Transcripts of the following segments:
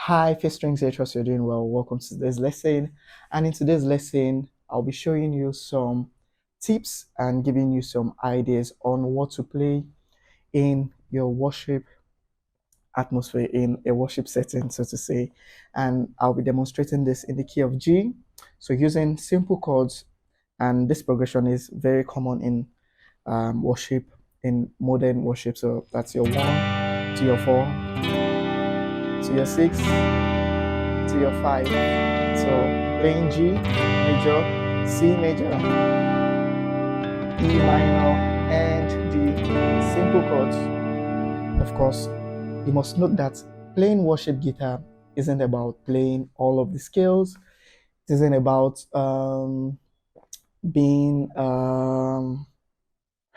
Hi, Fifth Strings, I trust you're doing well. Welcome to today's lesson. And in today's lesson, I'll be showing you some tips and giving you some ideas on what to play in your worship atmosphere, in a worship setting, so to say. And I'll be demonstrating this in the key of G. So using simple chords, and this progression is very common in worship, in modern worship. So that's your 1 to your 4 to your 6 to your 5. So playing G major, C major, E minor, and D. Simple chords. Of course, you must note that playing worship guitar isn't about playing all of the scales. It isn't about being how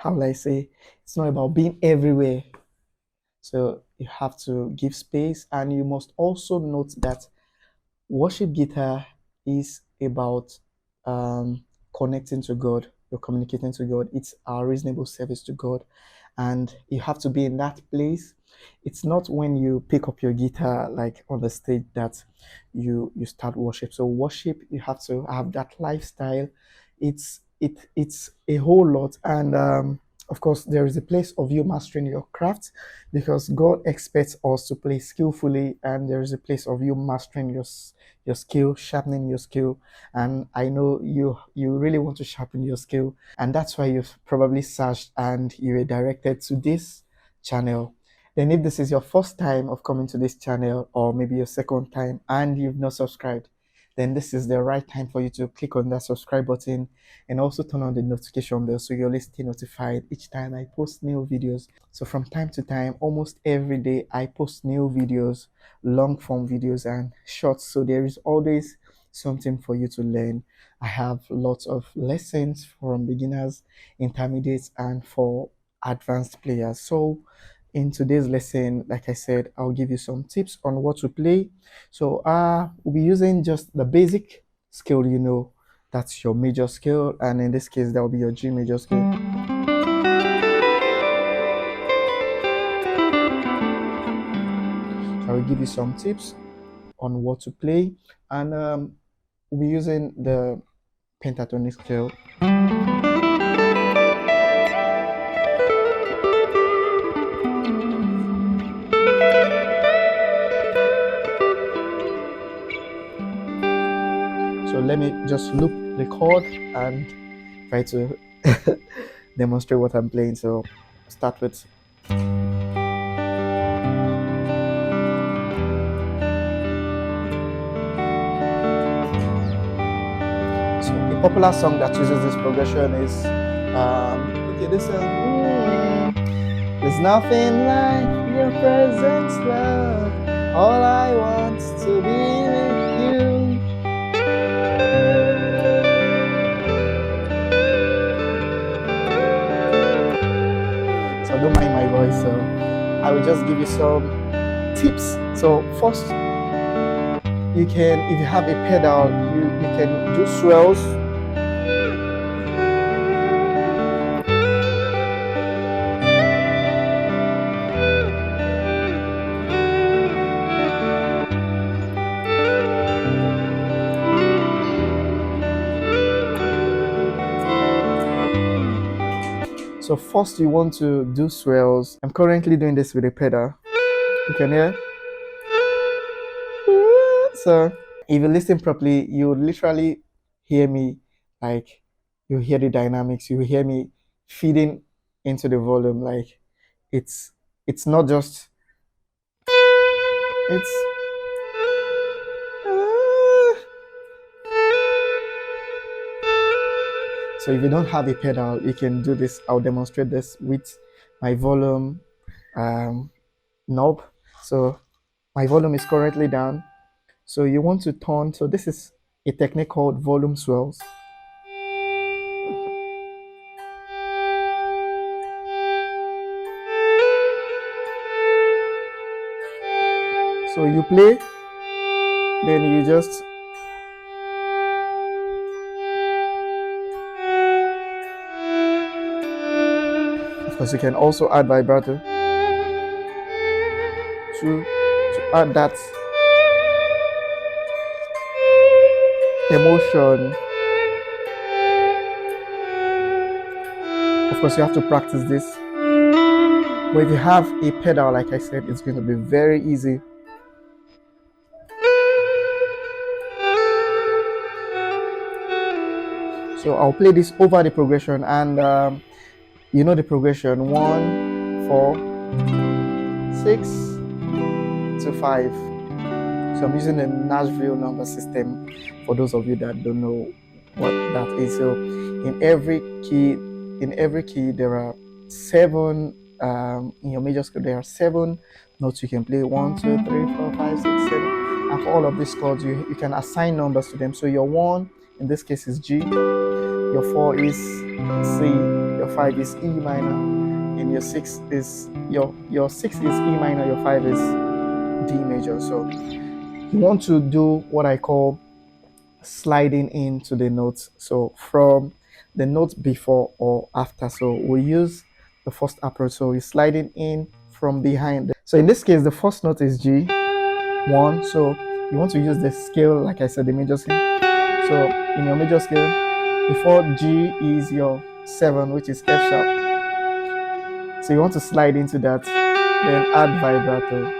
will I say? It's not about being everywhere. So you have to give space, and you must also note that worship guitar is about connecting to God. You're communicating to God. It's our reasonable service to God, and you have to be in that place. It's not when you pick up your guitar like on the stage that you start worship. So worship, you have to have that lifestyle. It's a whole lot, and of course there is a place of you mastering your craft, because God expects us to play skillfully, and there is a place of you mastering your skill, sharpening your skill. And I know you really want to sharpen your skill, and that's why you've probably searched and you were directed to this channel. Then if this is your first time of coming to this channel, or maybe your second time and you've not subscribed, then this is the right time for you to click on that subscribe button, and also turn on the notification bell so you always stay notified each time I post new videos. So from time to time, almost every day, I post new videos, long form videos and shorts. So there is always something for you to learn. I have lots of lessons from beginners, intermediates, and for advanced players. So in today's lesson, like I said, I'll give you some tips on what to play. So we'll be using just the basic scale, that's your major scale, and in this case that will be your G major scale. So I will give you some tips on what to play, and we'll be using the pentatonic scale. So let me just loop the chord and try to demonstrate what I'm playing. So start with a popular song that uses this progression is okay, this there's nothing like your presence, love. All I want to be with you. So don't mind my voice. So I will just give you some tips. So first, you can, if you have a pedal, you can do swells. So first you want to do swells. I'm currently doing this with a pedal. You can hear. So if you listen properly, you literally hear me, like you hear the dynamics, you hear me feeding into the volume. Like it's not just it's so if you don't have a pedal, you can do this. I'll demonstrate this with my volume knob. So my volume is currently down. So you want to turn. So this is a technique called volume swells. So you play, then you just of course you can also add vibrato to add that emotion. Of course, you have to practice this. But if you have a pedal, like I said, it's going to be very easy. So I'll play this over the progression, and you know the progression: 1, 4, 6 to 5. So I'm using the Nashville number system for those of you that don't know what that is. So in every key there are 7. In your major scale there are 7 notes you can play: 1, 2, 3, 4, 5, 6, 7. And for all of these chords, you can assign numbers to them. So your 1 in this case is G, your 4 is C, your 5 is E minor, and your 6 is E minor, your 5 is D major. So you want to do what I call sliding into the notes. So from the notes before or after. So we use the first approach. So we're sliding in from behind. So in this case, the first note is G, 1. So you want to use the scale, like I said, the major scale. So in your major scale, before G is your 7, which is F sharp. So you want to slide into that, then add vibrato.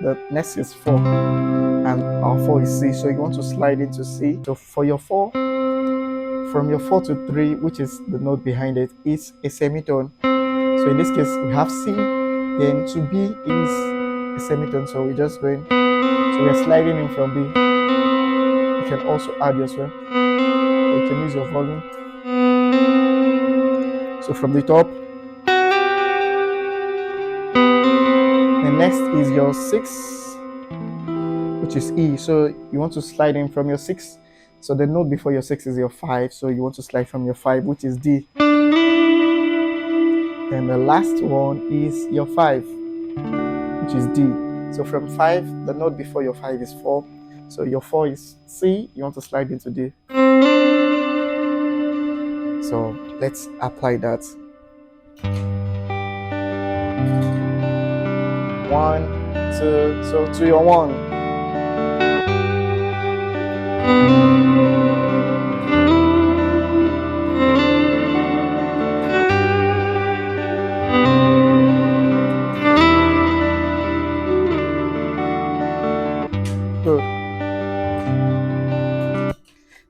The next is 4, and our 4 is C. So you want to slide into C. So for your 4, from your 4 to 3, which is the note behind it, is a semitone. So in this case, we have C, then to B is a semitone. So we're just going, so we're sliding in from B. You can also add your swell, or you can use your volume. So from the top, the next is your 6, which is E. So you want to slide in from your 6. So the note before your 6 is your 5. So you want to slide from your 5, which is D. And the last one is your 5, which is D. So from 5, the note before your 5 is 4. So your 4 is C. You want to slide into D. So let's apply that. 1, 2. So to your 1. Good.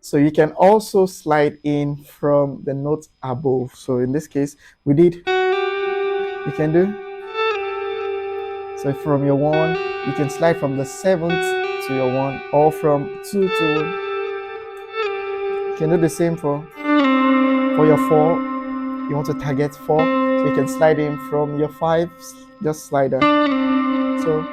So you can also slide in from the note above. So in this case, you can do. So from your 1, you can slide from the 7th to your 1, or from 2 to 1. You can do the same for your 4. You want to target 4, so you can slide in from your 5, just slide that. So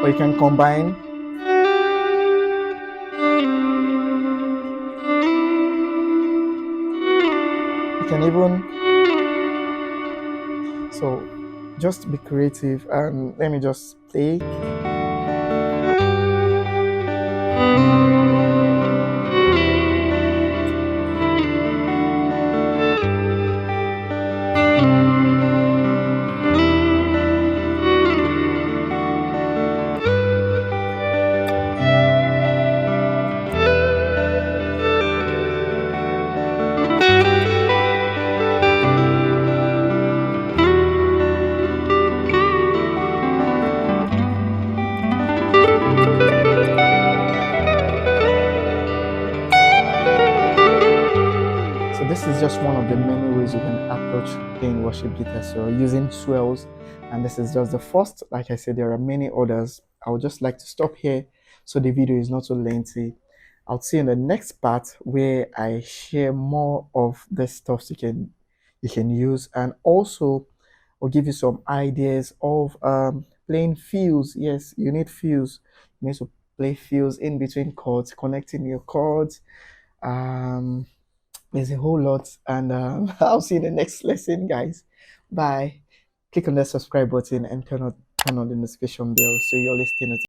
or you can combine. You can even, so just be creative, and let me just play. So this is just one of the many ways you can approach playing worship guitar. So using swells, and this is just the first. Like I said, there are many others. I would just like to stop here so the video is not so lengthy. I'll see you in the next part where I share more of the stuff you can use, and also I'll give you some ideas of playing fills. Yes, you need fills. You need to play fills in between chords, connecting your chords. There's a whole lot, and I'll see you in the next lesson, guys. Bye. Click on the subscribe button and turn on the notification bell so you always stay notified.